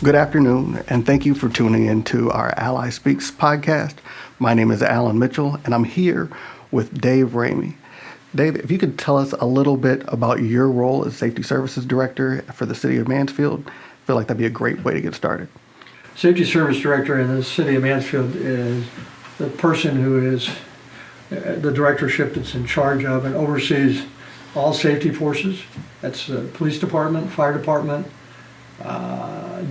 Good afternoon, and thank you for tuning in to our AALI Speaks podcast. My name is Alan Mitchell, and I'm here with Dave Ramey. Dave, if you could tell us a little bit about your role as Safety Services Director for the City of Mansfield, I feel like that'd be a great way to get started. Safety Service Director in the City of Mansfield is the person who is the directorship that's in charge of and oversees all safety forces. That's the police department, fire department,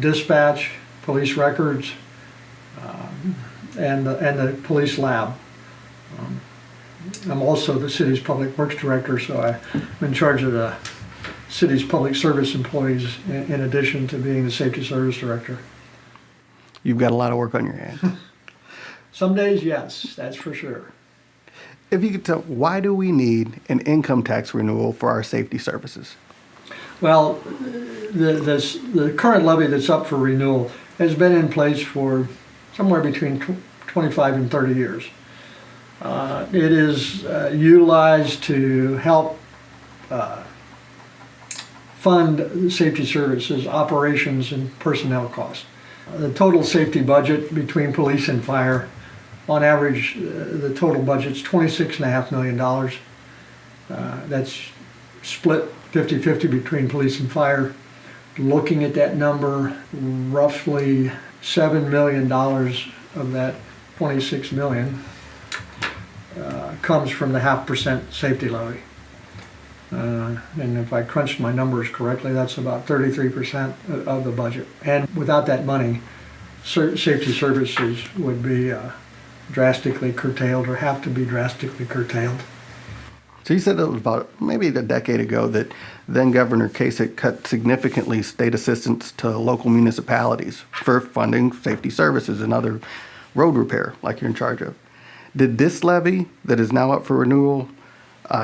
dispatch, police records, and the police lab. I'm also the city's public works director, so I'm in charge of the city's public service employees in addition to being the safety service director. You've got a lot of work on your hands. Some days, yes, that's for sure. If you could tell, why do we need an income tax renewal for our safety services? Well, the current levy that's up for renewal has been in place for somewhere between 25 and 30 years. It is utilized to help fund safety services, operations, and personnel costs. The total safety budget between police and fire, on average, the total budget's $26.5 million. That's split 50-50 between police and fire. Looking at that number, roughly $7 million of that $26 million comes from the 0.5% safety levy. And if I crunched my numbers correctly, that's about 33% of the budget. And without that money, safety services would be drastically curtailed or have to be drastically curtailed. So you said it was about maybe a decade ago that then Governor Kasich cut significantly state assistance to local municipalities for funding safety services and other road repair like you're in charge of. Did this levy that is now up for renewal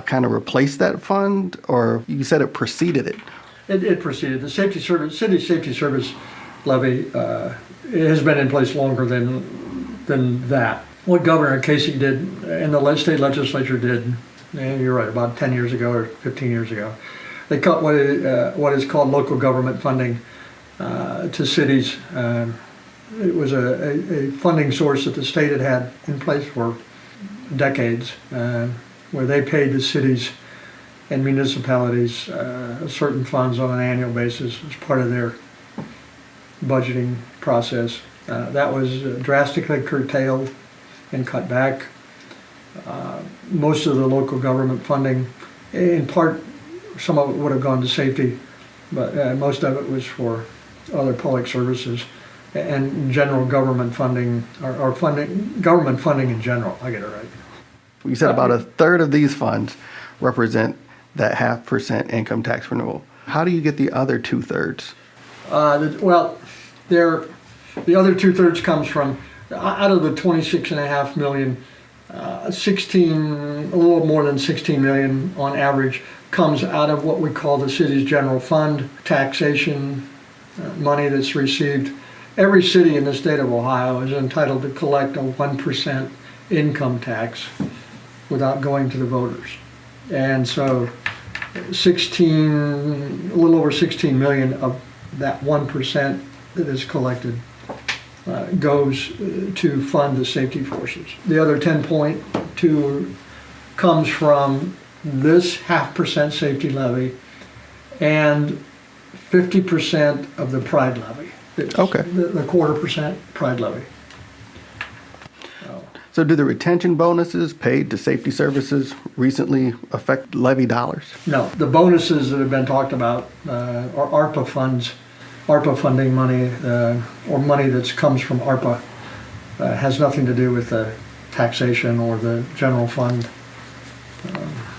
kind of replace that fund, or you said it preceded it? It preceded. The city safety service levy has been in place longer than that. What Governor Kasich did and the state legislature did, and you're right, about 10 years ago or 15 years ago, they cut what is called local government funding to cities. It was a funding source that the state had in place for decades, where they paid the cities and municipalities certain funds on an annual basis as part of their budgeting process. That was drastically curtailed and cut back. Most of the local government funding, in part, some of it would have gone to safety, but most of it was for other public services and general government funding, or government funding in general. I get it right. You said about a third of these funds represent that 0.5% income tax renewal. How do you get the other 2/3? Well, the other 2/3 comes from, out of the 26.5 million, a little more than 16 million on average comes out of what we call the city's general fund, taxation money that's received. Every city in the state of Ohio is entitled to collect a 1% income tax without going to the voters. And so a little over 16 million of that 1% that is collected goes to fund the safety forces. The other 10.2 comes from this 0.5% safety levy and 50% of the pride levy. Okay. The 0.25% pride levy. So do the retention bonuses paid to safety services recently affect levy dollars? No, the bonuses that have been talked about are ARPA funds, ARPA funding money, or money that comes from ARPA, has nothing to do with the taxation or the general fund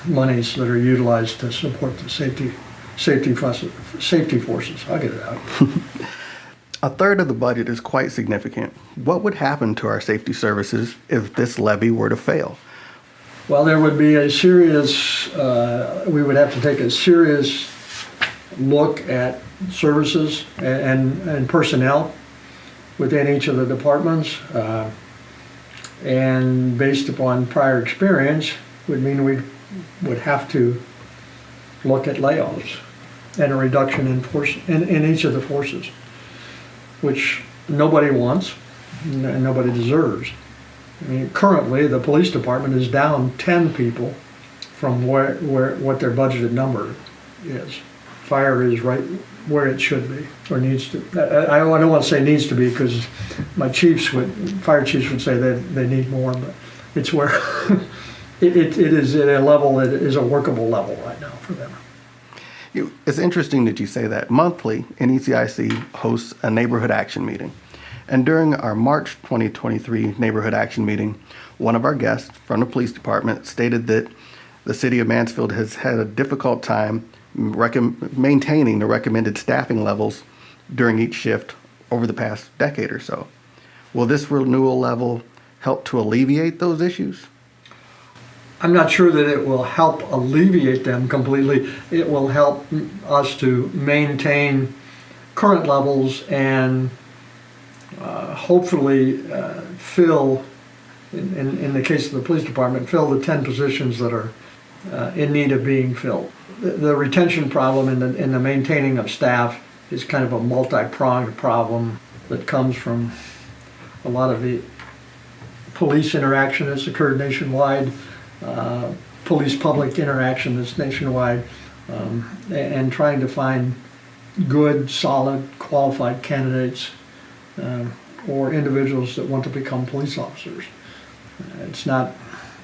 monies that are utilized to support the safety forces. I'll get it out. A third of the budget is quite significant. What would happen to our safety services if this levy were to fail? Well, there would be a serious, we would have to take a serious look at services and personnel within each of the departments. And based upon prior experience, would mean we would have to look at layoffs and a reduction in force in each of the forces. which nobody wants and nobody deserves. I mean, currently, the police department is down 10 people from what their budgeted number is. Fire is right where it should be, or needs to. I don't want to say needs to be, because my fire chiefs would say they need more, but it's where it is at a level that is a workable level right now for them. It's interesting that you say that. Monthly, NECIC hosts a neighborhood action meeting. And during our March 2023 neighborhood action meeting, one of our guests from the police department stated that the city of Mansfield has had a difficult time maintaining the recommended staffing levels during each shift over the past decade or so. Will this renewal level help to alleviate those issues? I'm not sure that it will help alleviate them completely. It will help us to maintain current levels and hopefully fill, in the case of the police department, fill the 10 positions that are in need of being filled. The retention problem and the maintaining of staff is kind of a multi-pronged problem that comes from a lot of the police interaction that's occurred nationwide, police-public interaction that's nationwide, and trying to find good, solid, qualified candidates or individuals that want to become police officers. It's not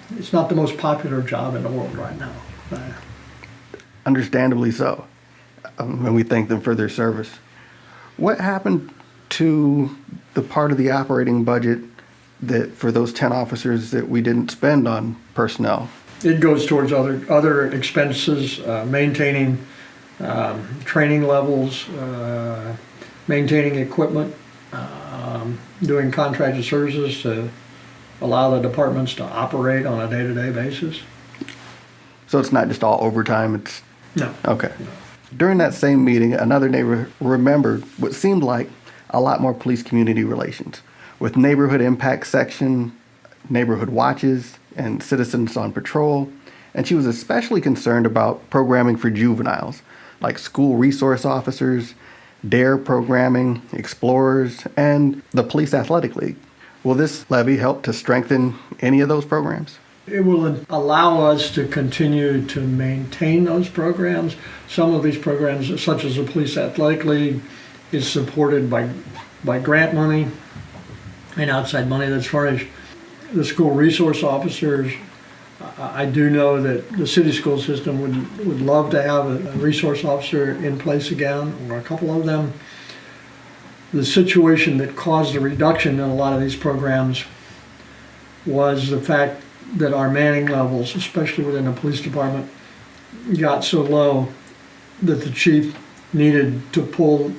the most popular job in the world right now. Understandably so, and we thank them for their service. What happened to the part of the operating budget that for those 10 officers that we didn't spend on personnel? It goes towards other expenses, maintaining training levels, maintaining equipment, doing contracted services to allow the departments to operate on a day-to-day basis. So it's not just all overtime, it's... No. Okay. During that same meeting, another neighbor remembered what seemed like a lot more police community relations, with neighborhood impact section, neighborhood watches, and citizens on patrol. And she was especially concerned about programming for juveniles, like school resource officers, DARE programming, explorers, and the Police Athletic League. Will this levy help to strengthen any of those programs? It will allow us to continue to maintain those programs. Some of these programs, such as the Police Athletic League, is supported by grant money and outside money that's furnished. The school resource officers, I do know that the city school system would love to have a resource officer in place again, or a couple of them. The situation that caused the reduction in a lot of these programs was the fact that our manning levels, especially within the police department, got so low that the chief needed to pull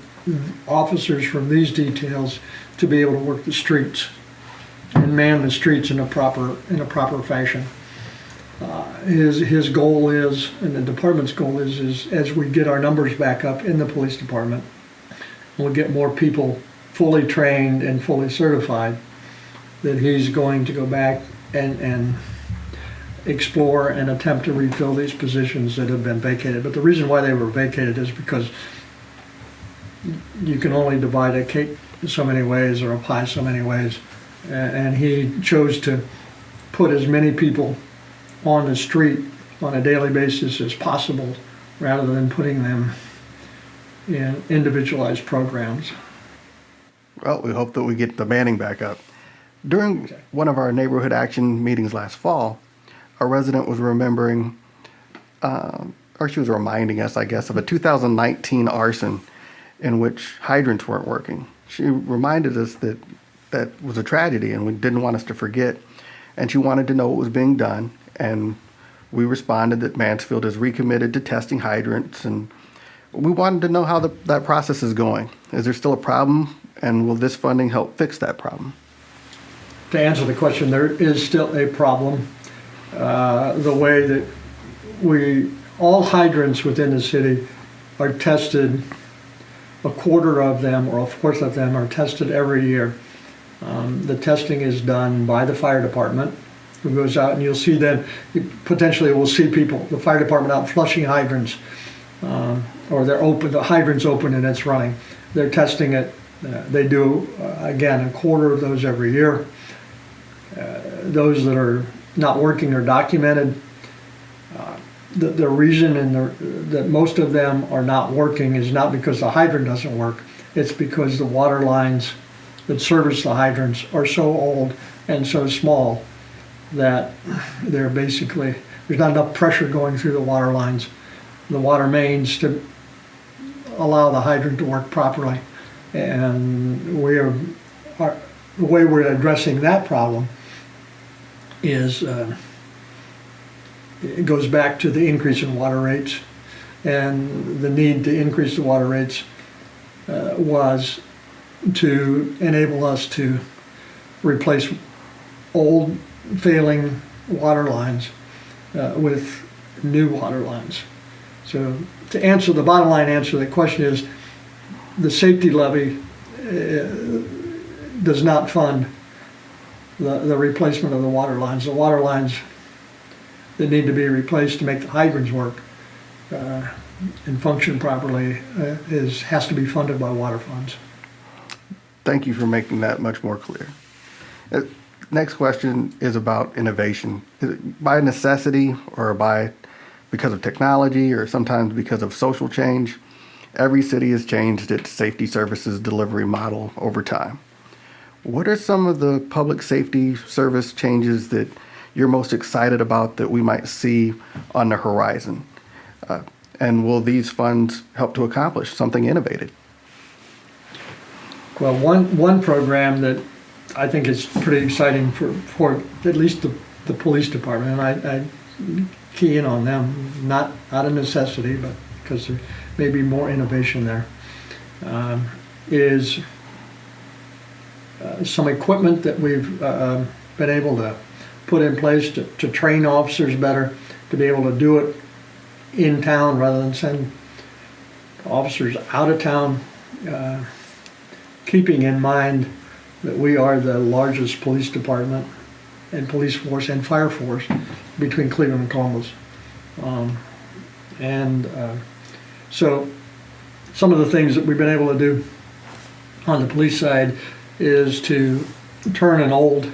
officers from these details to be able to work the streets and man the streets in a proper fashion. His goal is, and the department's goal is as we get our numbers back up in the police department, we'll get more people fully trained and fully certified, that he's going to go back and explore and attempt to refill these positions that have been vacated. But the reason why they were vacated is because you can only divide a cake so many ways or a pie so many ways. And he chose to put as many people on the street on a daily basis as possible, rather than putting them in individualized programs. Well, we hope that we get the manning back up. During one of our neighborhood action meetings last fall, a resident was remembering, or she was reminding us, I guess, of a 2019 arson in which hydrants weren't working. She reminded us that that was a tragedy and we didn't want us to forget. And she wanted to know what was being done. And we responded that Mansfield is recommitted to testing hydrants. And we wanted to know how that process is going. Is there still a problem? And will this funding help fix that problem? To answer the question, there is still a problem. The way that all hydrants within the city are tested, a quarter of them or a fourth of them are tested every year. The testing is done by the fire department, who goes out, and you'll see them, potentially we'll see people, the fire department out flushing hydrants, or they're open, the hydrant's open and it's running. They're testing it They do, again, a quarter of those every year. Those that are not working are documented. The reason that most of them are not working is not because the hydrant doesn't work. It's because the water lines that service the hydrants are so old and so small that they're basically, there's not enough pressure going through the water lines, the water mains, to allow the hydrant to work properly. And the way we're addressing that problem is it goes back to the increase in water rates, and the need to increase the water rates was to enable us to replace old failing water lines with new water lines. So to answer the bottom line answer to the question is, the safety levy does not fund the replacement of the water lines. The water lines that need to be replaced to make the hydrants work and function properly has to be funded by water funds. Thank you for making that much more clear. Next question is about innovation. Is it by necessity or because of technology or sometimes because of social change? Every city has changed its safety services delivery model over time. What are some of the public safety service changes that you're most excited about that we might see on the horizon? And will these funds help to accomplish something innovative? Well, one program that I think is pretty exciting for at least the police department, and I key in on them, not out of necessity, but because there may be more innovation there, is some equipment that we've been able to put in place to train officers better, to be able to do it in town rather than send officers out of town, keeping in mind that we are the largest police department and police force and fire force between Cleveland and Columbus. So some of the things that we've been able to do on the police side is to turn an old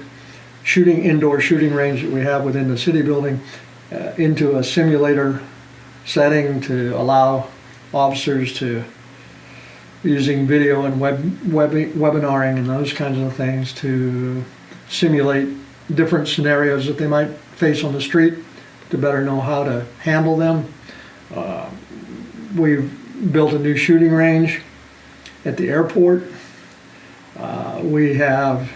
indoor shooting range that we have within the city building into a simulator setting to allow officers to, using video and webinaring and those kinds of things, to simulate different scenarios that they might face on the street to better know how to handle them. We've built a new shooting range at the airport. We are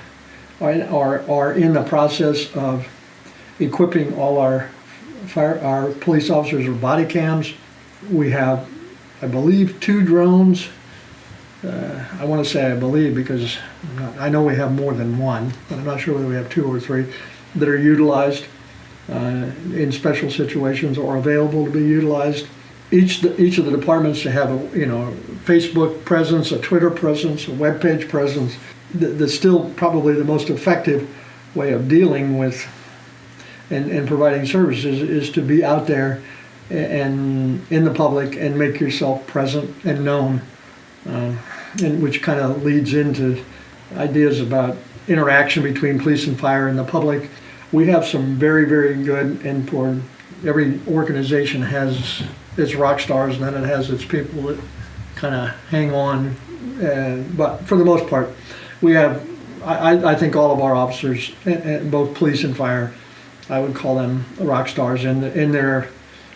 in the process of equipping all our police officers with body cams. We have, I believe, 2 drones. I want to say I believe because I know we have more than one, but I'm not sure whether we have 2 or 3 that are utilized in special situations or available to be utilized. Each of the departments to have a Facebook presence, a Twitter presence, a web page presence. That's still probably the most effective way of dealing with and providing services is to be out there and in the public and make yourself present and known, and which kind of leads into ideas about interaction between police and fire and the public. We have some very, very good, and for every organization has its rock stars and then it has its people that kind of hang on, but for the most part we have, I think all of our officers, both police and fire, I would call them rock stars in their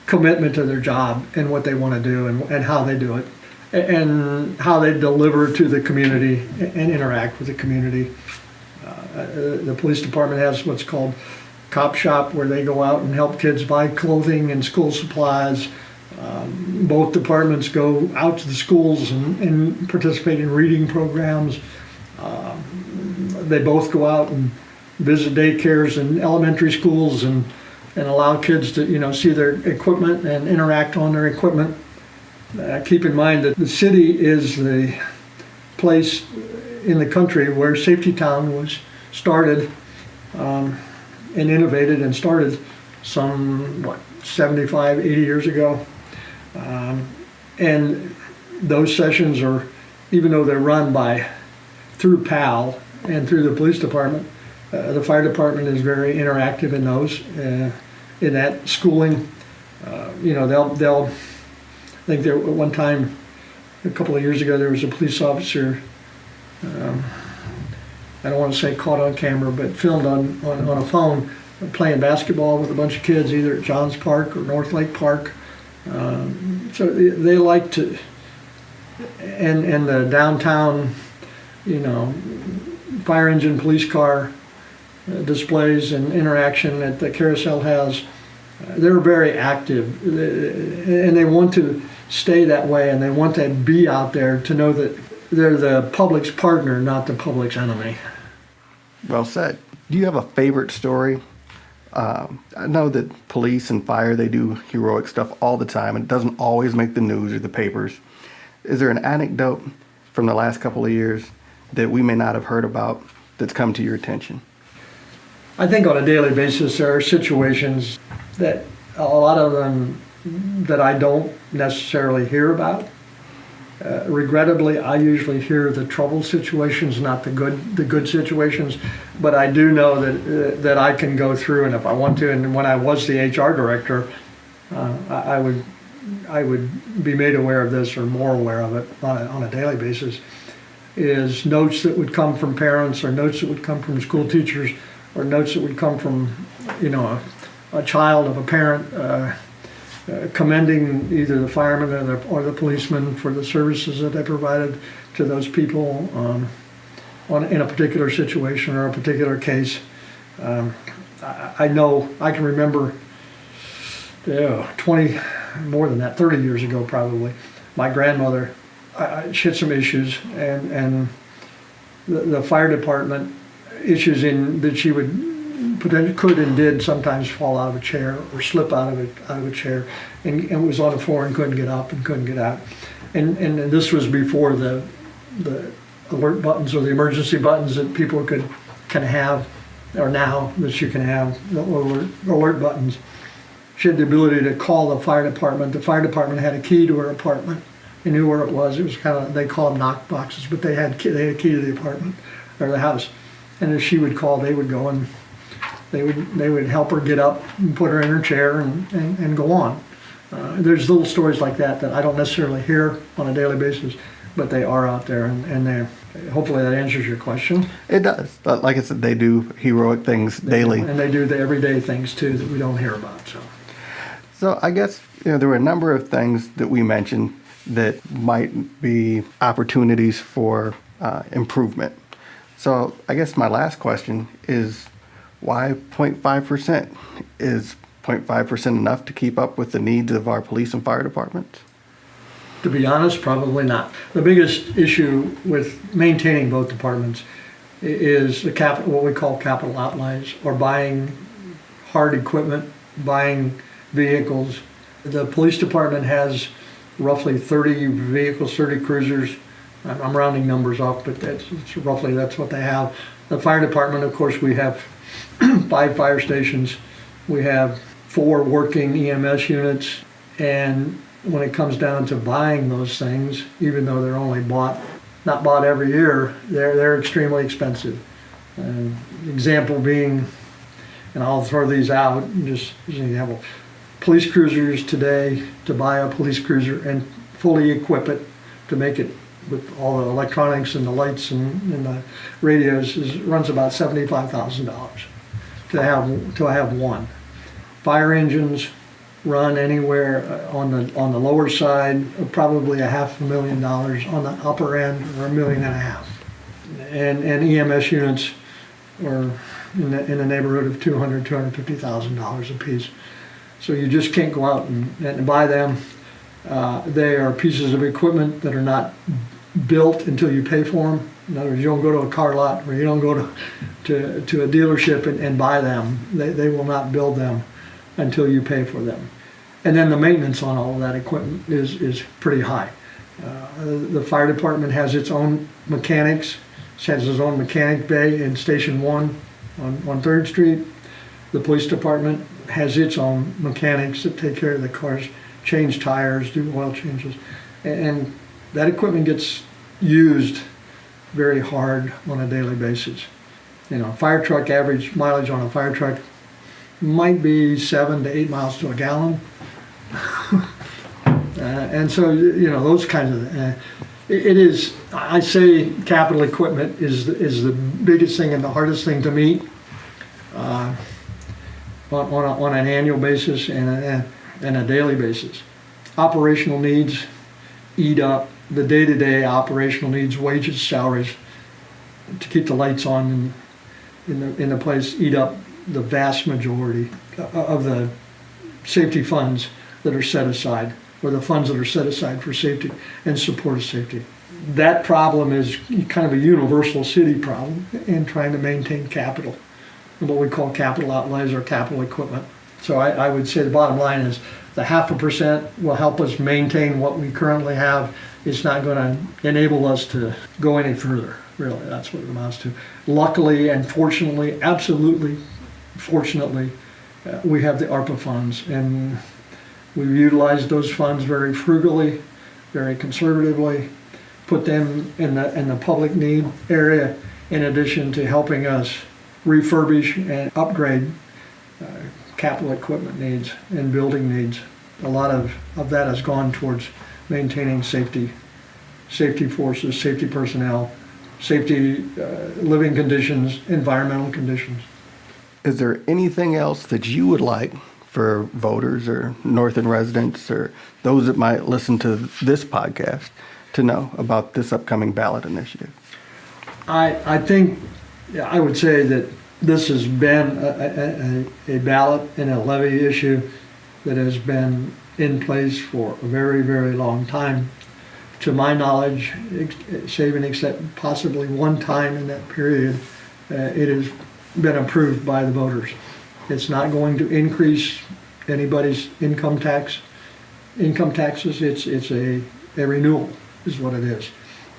commitment to their job and what they want to do and how they do it and how they deliver to the community and interact with the community. The police department has what's called Cop Shop, where they go out and help kids buy clothing and school supplies. Both departments go out to the schools and participate in reading programs. They both go out and visit daycares and elementary schools and allow kids to see their equipment and interact on their equipment. Keep in mind that the city is the place in the country where Safety Town was started and innovated and started some 75, 80 years ago. And those sessions are, even though they're run by through PAL and through the police department. The fire department is very interactive in those, in that schooling. They'll, I think there, at one time, a couple of years ago, there was a police officer, I don't want to say caught on camera, but filmed on a phone playing basketball with a bunch of kids, either at Johns Park or North Lake Park. So they like to, and the downtown, fire engine, police car displays and interaction that the carousel has, they're very active, and they want to stay that way, and they want to be out there to know that they're the public's partner, not the public's enemy. Well said. Do you have a favorite story? I know that police and fire, they do heroic stuff all the time, and it doesn't always make the news or the papers. Is there an anecdote from the last couple of years that we may not have heard about that's come to your attention? I think on a daily basis there are situations that a lot of them that I don't necessarily hear about. Regrettably, I usually hear the trouble situations, not the good situations. But I do know that I can go through, and if I want to. And when I was the HR director, I would be made aware of this, or more aware of it on a daily basis. Is notes that would come from parents, or notes that would come from school teachers, or notes that would come from a child of a parent. Commending either the firemen or the policemen for the services that they provided to those people in a particular situation or a particular case. I know, I can remember 20, more than that, 30 years ago probably, my grandmother, she had some issues, and the fire department issues in that she could and did sometimes fall out of a chair or slip out of a chair, and was on the floor and couldn't get up and couldn't get out. And this was before the alert buttons or the emergency buttons that people can have, or now that you can have the alert buttons. She had the ability to call the fire department. The fire department had a key to her apartment. They knew where it was. It was kind of, they call them knock boxes, but they had a key to the apartment or the house. And if she would call, they would go and they would help her get up and put her in her chair and go on. There's little stories like that I don't necessarily hear on a daily basis, but they are out there, and they hopefully that answers your question. It does. But like I said, they do heroic things daily. And they do the everyday things too that we don't hear about. So I guess there were a number of things that we mentioned that might be opportunities for improvement. So I guess my last question is, why 0.5%? Is 0.5% enough to keep up with the needs of our police and fire departments? To be honest, probably not. The biggest issue with maintaining both departments is what we call capital outlays, or buying hard equipment, buying vehicles. The police department has roughly 30 vehicles, 30 cruisers. I'm rounding numbers off, but that's what they have. The fire department, of course, we have 5 fire stations. We have 4 working EMS units, and when it comes down to buying those things, even though they're only not bought every year, they're extremely expensive. Example being, and I'll throw these out just as an example, police cruisers today, to buy a police cruiser and fully equip it to make it with all the electronics and the lights and the radios runs about $75,000 to have one. Fire engines run anywhere on the lower side of probably $500,000, on the upper end or $1.5 million. And EMS units are in the neighborhood of $250,000 a piece. So you just can't go out and buy them. They are pieces of equipment that are not built until you pay for them. In other words, you don't go to a car lot, or you don't go to a dealership and buy them. They will not build them until you pay for them. And then the maintenance on all of that equipment is pretty high. The fire department has its own mechanics. It has its own mechanic bay in Station 1 on 3rd Street. The police department has its own mechanics that take care of the cars, change tires, do oil changes. And that equipment gets used very hard on a daily basis. You know, fire truck average mileage on a fire truck might be 7 to 8 miles to a gallon. And so, you know, those kinds of, it is, I say capital equipment is the biggest thing and the hardest thing to meet on an annual basis and a daily basis. Operational needs eat up the day-to-day operational needs, wages, salaries, to keep the lights on in the place, eat up the vast majority of the safety funds that are set aside, or the funds that are set aside for safety and support of safety. That problem is kind of a universal city problem in trying to maintain capital, what we call capital outlays or capital equipment. So I would say the bottom line is the 0.5% will help us maintain what we currently have. It's not going to enable us to go any further, really. That's what it amounts to. Luckily and fortunately, absolutely fortunately, we have the ARPA funds, and we've utilized those funds very frugally, very conservatively, put them in the public need area, in addition to helping us refurbish and upgrade capital equipment needs and building needs. A lot of that has gone towards maintaining safety forces, safety personnel, safety living conditions, environmental conditions. Is there anything else that you would like for voters or North End residents or those that might listen to this podcast to know about this upcoming ballot initiative? I think I would say that this has been a ballot and a levy issue that has been in place for a very, very long time. To my knowledge, save and except possibly one time in that period, it has been approved by the voters. It's not going to increase anybody's income taxes. It's a renewal is what it is.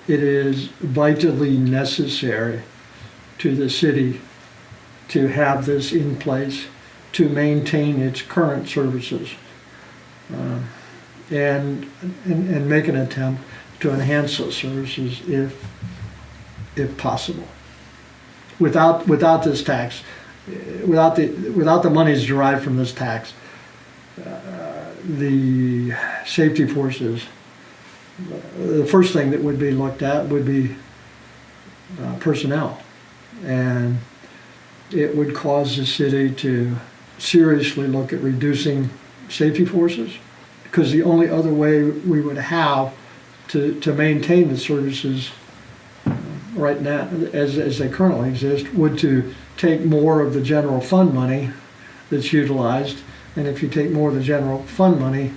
It is vitally necessary to the city to have this in place to maintain its current services and make an attempt to enhance those services if possible. Without this tax, without the monies derived from this tax, the safety forces, the first thing that would be looked at would be personnel, and it would cause the city to seriously look at reducing safety forces, because the only other way we would have to maintain the services right now, as they currently exist, would to take more of the general fund money that's utilized. And if you take more of the general fund money,